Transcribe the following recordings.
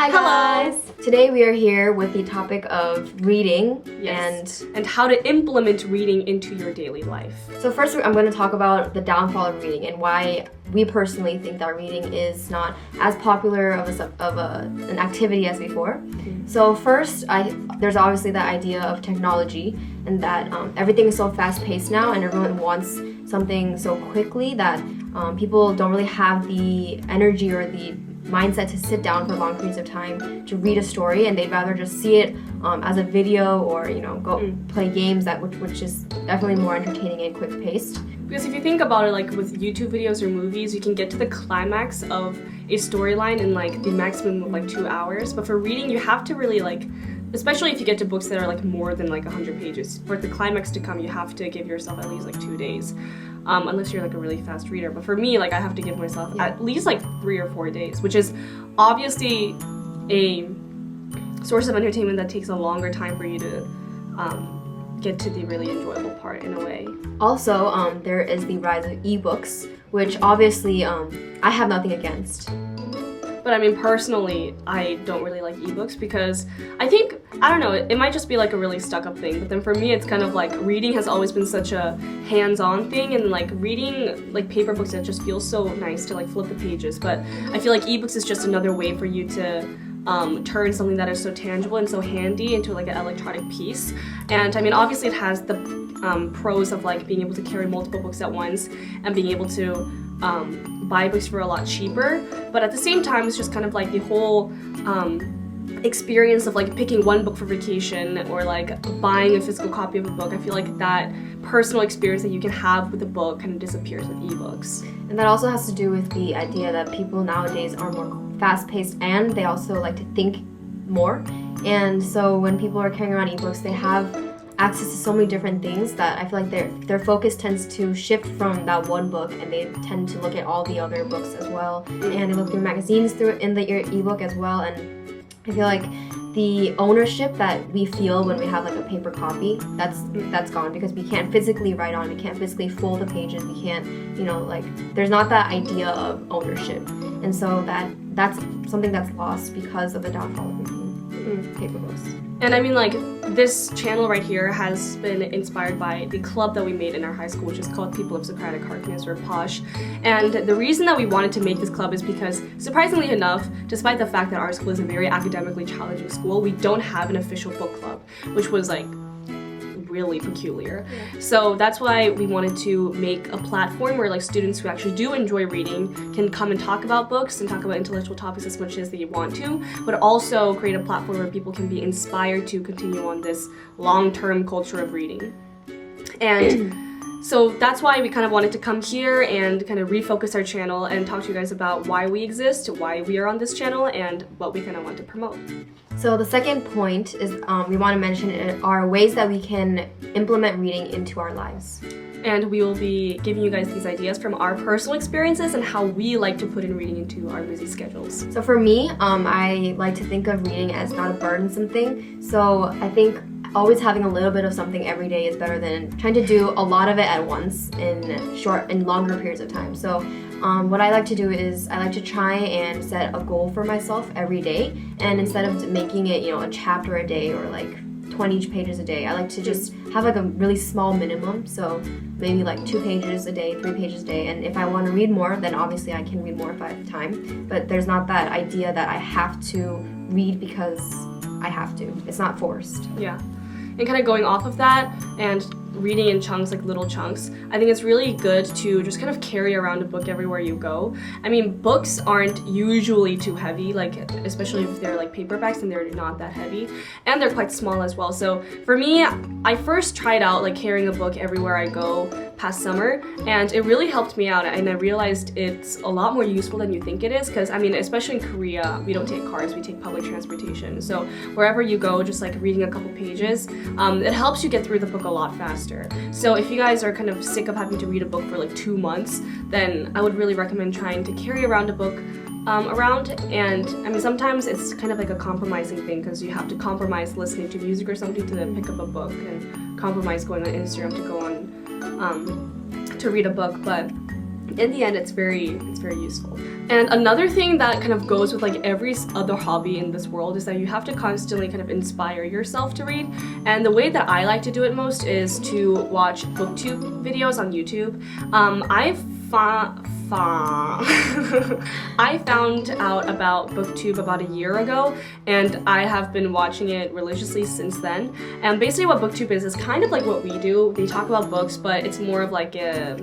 Hi guys! Today we are here with the topic of reading and how to implement reading into your daily life. So first I'm going to talk about the downfall of reading and why we personally think that reading is not as popular of an activity as before. Mm-hmm. So first, there's obviously that idea of technology and that everything is so fast-paced now and everyone wants something so quickly that people don't really have the energy or the mindset to sit down for long periods of time to read a story, and they'd rather just see it as a video or go play games which is definitely more entertaining and quick-paced. Because if you think about it, like with YouTube videos or movies, you can get to the climax of a storyline in like the maximum of like 2 hours, but for reading you have to really especially if you get to books that are like more than like 100 pages, for the climax to come you have to give yourself at least like 2 days. Unless you're like a really fast reader. But for me, I have to give myself at least like 3 or 4 days, which is obviously a source of entertainment that takes a longer time for you to get to the really enjoyable part in a way. Also, there is the rise of ebooks, which obviously I have nothing against. But I mean, personally, I don't really like ebooks because I don't know, it might just be like a really stuck-up thing, but then for me it's kind of like reading has always been such a hands-on thing, and like reading like paper books, it just feels so nice to like flip the pages, but I feel like ebooks is just another way for you to turn something that is so tangible and so handy into like an electronic piece. And I mean, obviously it has the pros of like being able to carry multiple books at once and being able to buy books for a lot cheaper, but at the same time it's just kind of like the whole experience of like picking one book for vacation or like buying a physical copy of a book. I feel like that personal experience that you can have with a book kind of disappears with ebooks. And that also has to do with the idea that people nowadays are more fast-paced and they also like to think more, and so when people are carrying around ebooks they have access to so many different things that I feel like their focus tends to shift from that one book, and they tend to look at all the other books as well, and they look through magazines in the ebook as well. And I feel like the ownership that we feel when we have like a paper copy, that's gone, because we can't physically write on it, we can't physically fold the pages, we can't, there's not that idea of ownership, and so that's something that's lost because of the downfall of reading paper books. And I mean, like, this channel right here has been inspired by the club that we made in our high school, which is called People of Socratic Heartedness, or P.O.S.H. And the reason that we wanted to make this club is because, surprisingly enough, despite the fact that our school is a very academically challenging school, we don't have an official book club, which was like really peculiar. Yeah. So that's why we wanted to make a platform where like students who actually do enjoy reading can come and talk about books and talk about intellectual topics as much as they want to, but also create a platform where people can be inspired to continue on this long-term culture of reading. And so that's why we kind of wanted to come here and kind of refocus our channel and talk to you guys about why we exist, why we are on this channel, and what we kind of want to promote. So the second point is we want to mention are ways that we can implement reading into our lives. And we will be giving you guys these ideas from our personal experiences and how we like to put in reading into our busy schedules. So for me, I like to think of reading as not a burdensome thing. So I think always having a little bit of something every day is better than trying to do a lot of it at once in longer periods of time. So what I like to do is I like to try and set a goal for myself every day, and instead of making it a chapter a day or like 20 pages a day, I like to just have like a really small minimum, so maybe like 2 pages a day, 3 pages a day, and if I want to read more, then obviously I can read more if I have time, but there's not that idea that I have to read because I have to. It's not forced. Yeah. And kind of going off of that and reading in chunks, like little chunks, I think it's really good to just kind of carry around a book everywhere you go. I mean, books aren't usually too heavy, like especially if they're like paperbacks, and they're not that heavy, and they're quite small as well. So for me, I first tried out like carrying a book everywhere I go past summer, and it really helped me out, and I realized it's a lot more useful than you think it is, because I mean, especially in Korea, we don't take cars, we take public transportation. So wherever you go, just like reading a couple pages, it helps you get through the book a lot faster. So if you guys are kind of sick of having to read a book for like 2 months, then I would really recommend trying to carry around a book around. And I mean, sometimes it's kind of like a compromising thing, because you have to compromise listening to music or something to then pick up a book, and compromise going on Instagram to go on to read a book, but in the end it's very useful. And another thing that kind of goes with like every other hobby in this world is that you have to constantly kind of inspire yourself to read. And the way that I like to do it most is to watch booktube videos on YouTube. I found out about booktube about a year ago, and I have been watching it religiously since then. And basically what booktube is kind of like what we do. They talk about books, but it's more of like a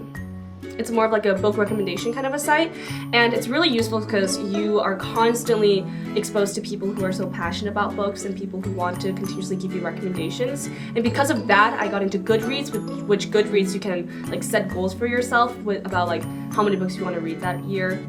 book recommendation kind of a site, and it's really useful because you are constantly exposed to people who are so passionate about books and people who want to continuously give you recommendations. And because of that, I got into Goodreads, which Goodreads you can like set goals for yourself about like how many books you want to read that year.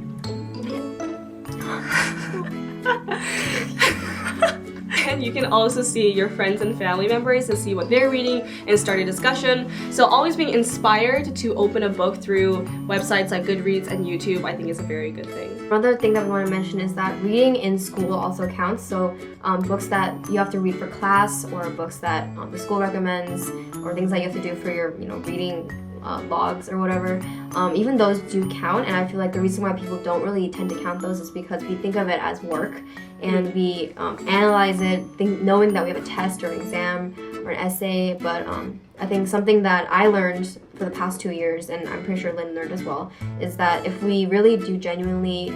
And you can also see your friends and family members and see what they're reading and start a discussion. So always being inspired to open a book through websites like Goodreads and YouTube, I think is a very good thing. Another thing that we want to mention is that reading in school also counts. So books that you have to read for class, or books that the school recommends, or things that you have to do for your reading logs or whatever, even those do count. And I feel like the reason why people don't really tend to count those is because we think of it as work, and we analyze it knowing that we have a test or an exam or an essay. But I think something that I learned for the past 2 years, and I'm pretty sure Lynn learned as well, is that if we really do genuinely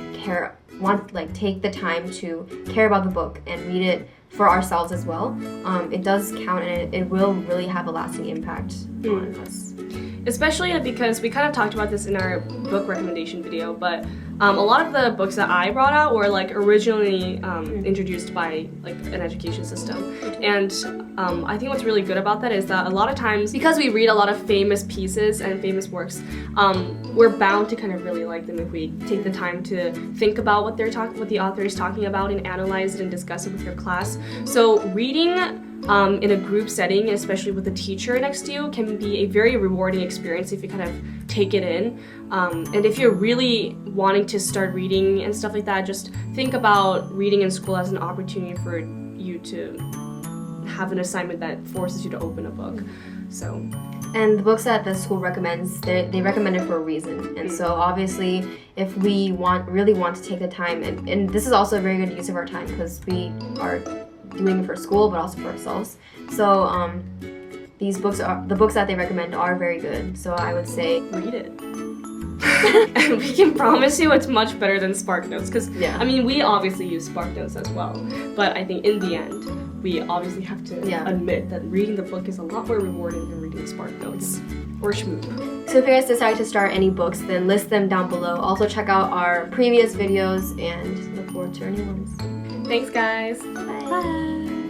take the time to care about the book and read it for ourselves as well, it does count, and it will really have a lasting impact on us. Especially because we kind of talked about this in our book recommendation video, but a lot of the books that I brought out were like originally introduced by like an education system. And I think what's really good about that is that a lot of times, because we read a lot of famous pieces and famous works, we're bound to kind of really like them if we take the time to think about what the author is talking about and analyze it and discuss it with your class. So reading in a group setting, especially with a teacher next to you, can be a very rewarding experience if you kind of take it in. And if you're really wanting to start reading and stuff like that, just think about reading in school as an opportunity for you to have an assignment that forces you to open a book. So. And the books that the school recommends, they recommend it for a reason. And so obviously, if we really want to take the time, and this is also a very good use of our time because we are doing it for school but also for ourselves. So the books that they recommend are very good. So I would say read it. And we can promise you it's much better than SparkNotes, because I mean, we obviously use SparkNotes as well, but I think in the end we obviously have to admit that reading the book is a lot more rewarding than reading SparkNotes or Shmoop. So if you guys decide to start any books, then list them down below. Also check out our previous videos and look forward to our new ones. Thanks guys. Bye.